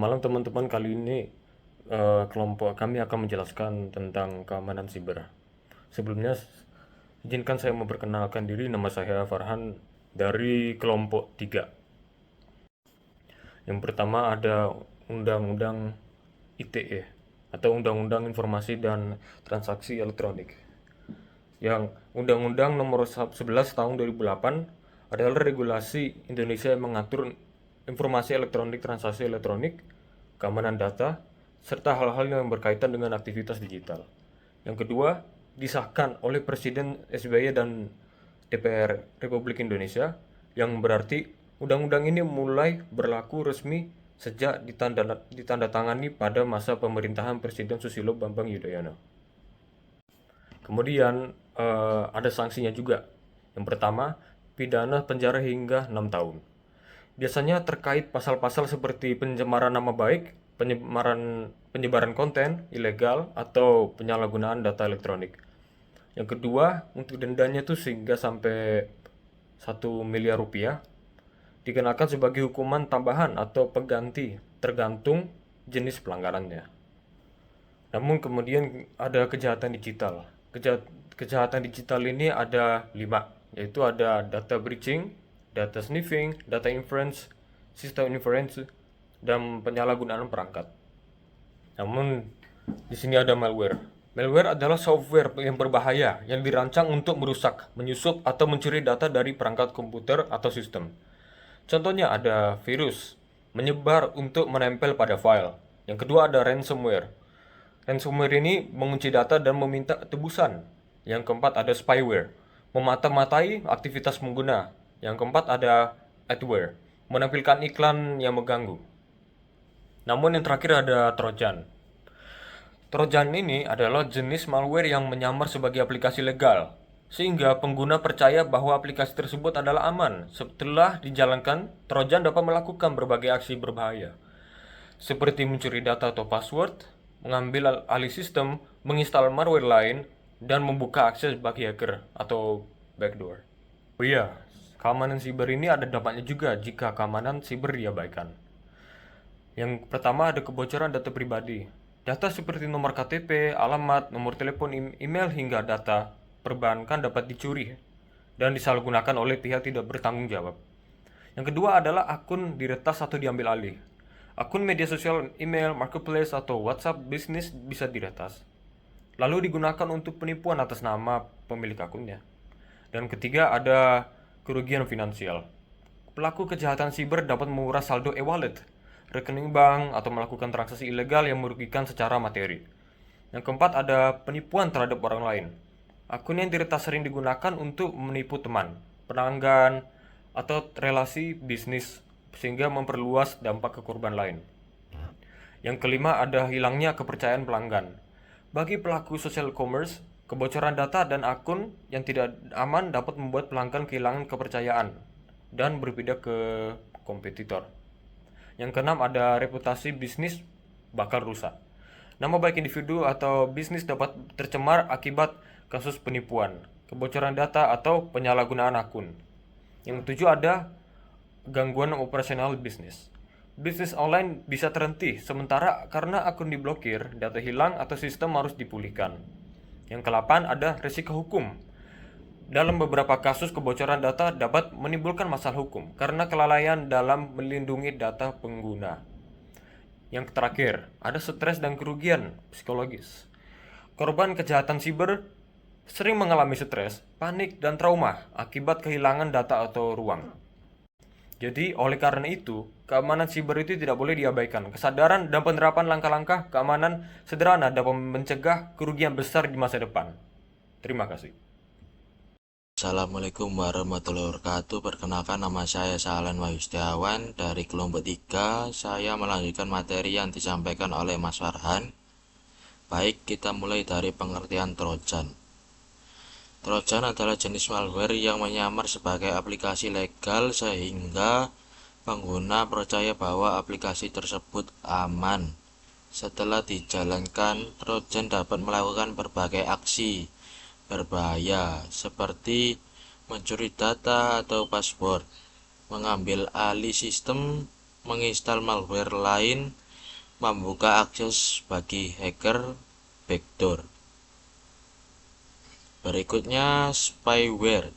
malam teman-teman. Kali ini kelompok kami akan menjelaskan tentang keamanan siber. Sebelumnya izinkan saya memperkenalkan diri. Nama saya Farhan dari kelompok 3. Yang pertama ada Undang-Undang ITE atau Undang-Undang Informasi dan Transaksi Elektronik. Yang Undang-Undang Nomor 11 Tahun 2008 adalah regulasi Indonesia yang mengatur informasi elektronik, transaksi elektronik, keamanan data, serta hal-hal yang berkaitan dengan aktivitas digital. Yang kedua, disahkan oleh Presiden SBY dan DPR Republik Indonesia, yang berarti undang-undang ini mulai berlaku resmi sejak ditandatangani pada masa pemerintahan Presiden Susilo Bambang Yudhoyono. Kemudian ada sanksinya juga. Yang pertama, pidana penjara hingga 6 tahun. Biasanya terkait pasal-pasal seperti pencemaran nama baik, penyebaran konten ilegal, atau penyalahgunaan data elektronik. Yang kedua, untuk dendanya itu sehingga sampai 1 miliar rupiah, dikenakan sebagai hukuman tambahan atau pengganti tergantung jenis pelanggarannya. Namun kemudian ada kejahatan digital. Kejahatan digital ini ada 5, yaitu ada data breaching, data sniffing, data inference, sistem inference, dan penyalahgunaan perangkat. Namun di sini ada malware. Malware adalah software yang berbahaya yang dirancang untuk merusak, menyusup, atau mencuri data dari perangkat komputer atau sistem. Contohnya ada virus, menyebar untuk menempel pada file. Yang kedua ada ransomware. Ransomware ini mengunci data dan meminta tebusan. Yang keempat ada spyware, memata-matai aktivitas pengguna. Yang keempat ada adware, menampilkan iklan yang mengganggu. Namun yang terakhir ada Trojan. Trojan ini adalah jenis malware yang menyamar sebagai aplikasi legal, sehingga pengguna percaya bahwa aplikasi tersebut adalah aman. Setelah dijalankan, Trojan dapat melakukan berbagai aksi berbahaya, seperti mencuri data atau password, mengambil alih sistem, menginstal malware lain, dan membuka akses bagi hacker atau backdoor. Oh iya, keamanan siber ini ada dampaknya juga jika keamanan siber diabaikan. Yang pertama ada kebocoran data pribadi. Data seperti nomor KTP, alamat, nomor telepon, email, hingga data perbankan dapat dicuri dan disalahgunakan oleh pihak tidak bertanggung jawab. Yang kedua adalah akun diretas atau diambil alih. Akun media sosial, email, marketplace, atau WhatsApp bisnis bisa diretas, lalu digunakan untuk penipuan atas nama pemilik akunnya. Dan ketiga ada kerugian finansial. Pelaku kejahatan siber dapat menguras saldo e-wallet, rekening bank, atau melakukan transaksi ilegal yang merugikan secara materi. Yang keempat ada penipuan terhadap orang lain. Akun yang diretas sering digunakan untuk menipu teman, pelanggan, atau relasi bisnis sehingga memperluas dampak ke korban lain. Yang kelima ada hilangnya kepercayaan pelanggan. Bagi pelaku social commerce, kebocoran data dan akun yang tidak aman dapat membuat pelanggan kehilangan kepercayaan dan berpindah ke kompetitor. Yang keenam ada reputasi bisnis bakal rusak. Nama baik individu atau bisnis dapat tercemar akibat kasus penipuan, kebocoran data, atau penyalahgunaan akun. Yang ketujuh ada gangguan operasional bisnis. Bisnis online bisa terhenti sementara karena akun diblokir, data hilang, atau sistem harus dipulihkan. Yang ke-8 ada risiko hukum. Dalam beberapa kasus kebocoran data dapat menimbulkan masalah hukum karena kelalaian dalam melindungi data pengguna. Yang terakhir, ada stres dan kerugian psikologis. Korban kejahatan siber sering mengalami stres, panik, dan trauma akibat kehilangan data atau ruang. Jadi, oleh karena itu, keamanan siber itu tidak boleh diabaikan. Kesadaran dan penerapan langkah-langkah keamanan sederhana dapat mencegah kerugian besar di masa depan. Terima kasih. Assalamualaikum warahmatullahi wabarakatuh. Perkenalkan, nama saya Sahlan Wahyu Setiawan dari kelompok 3. Saya melanjutkan materi yang disampaikan oleh Mas Farhan. Baik, kita mulai dari pengertian Trojan. Trojan adalah jenis malware yang menyamar sebagai aplikasi legal sehingga pengguna percaya bahwa aplikasi tersebut aman. Setelah dijalankan, Trojan dapat melakukan berbagai aksi berbahaya seperti mencuri data atau password, mengambil alih sistem, menginstal malware lain, membuka akses bagi hacker backdoor. Berikutnya spyware.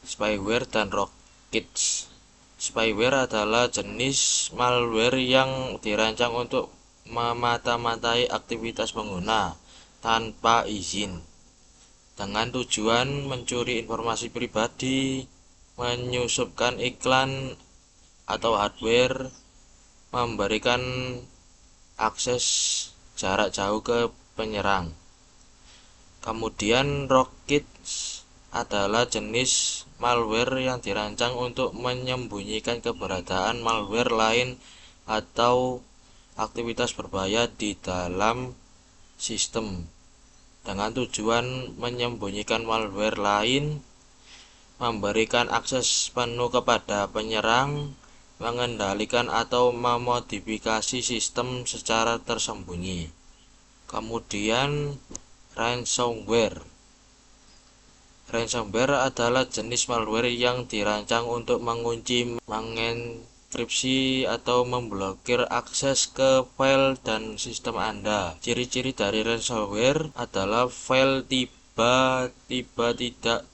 Spyware dan rootkits. Spyware adalah jenis malware yang dirancang untuk memata-matai aktivitas pengguna tanpa izin, dengan tujuan mencuri informasi pribadi, menyusupkan iklan atau hardware, memberikan akses jarak jauh ke penyerang. Kemudian rootkits adalah jenis malware yang dirancang untuk menyembunyikan keberadaan malware lain atau aktivitas berbahaya di dalam sistem, dengan tujuan menyembunyikan malware lain, memberikan akses penuh kepada penyerang, mengendalikan atau memodifikasi sistem secara tersembunyi. Kemudian ransomware. Ransomware adalah jenis malware yang dirancang untuk mengunci, mengenkripsi, atau memblokir akses ke file dan sistem Anda. Ciri-ciri dari ransomware adalah file tiba-tiba tidak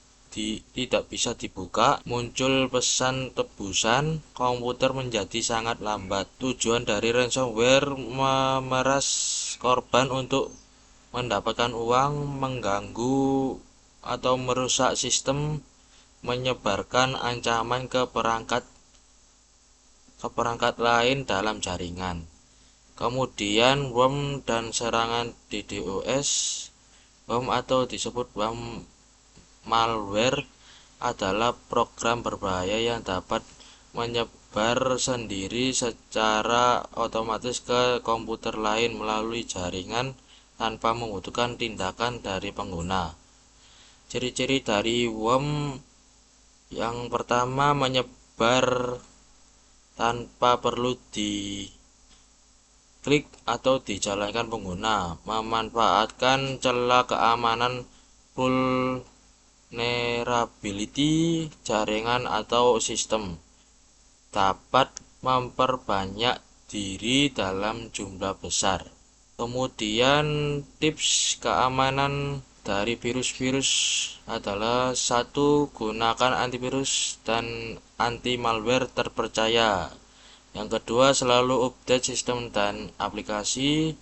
bisa dibuka, muncul pesan tebusan, komputer menjadi sangat lambat. Tujuan dari ransomware memeras korban untuk mendapatkan uang, mengganggu atau merusak sistem, menyebarkan ancaman ke perangkat lain dalam jaringan. Kemudian worm dan serangan DDoS. Worm atau disebut worm malware adalah program berbahaya yang dapat menyebar sendiri secara otomatis ke komputer lain melalui jaringan tanpa membutuhkan tindakan dari pengguna. Ciri-ciri dari worm: yang pertama, menyebar tanpa perlu diklik atau dijalankan pengguna, memanfaatkan celah keamanan vulnerability jaringan atau sistem, dapat memperbanyak diri dalam jumlah besar. Kemudian tips keamanan dari virus-virus adalah: 1. Gunakan antivirus dan anti malware terpercaya. Yang kedua, selalu update sistem dan aplikasi.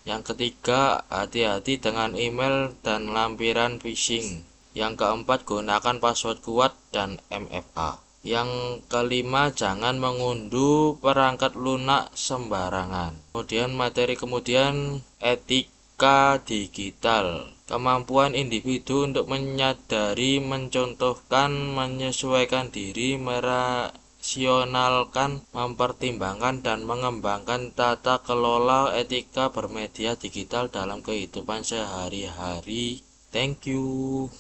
Yang ketiga, hati-hati dengan email dan lampiran phishing. Yang keempat, gunakan password kuat dan MFA. Yang kelima, jangan mengunduh perangkat lunak sembarangan. Kemudian etika digital. Kemampuan individu untuk menyadari, mencontohkan, menyesuaikan diri, merasionalkan, mempertimbangkan, dan mengembangkan tata kelola etika bermedia digital dalam kehidupan sehari-hari. Thank you.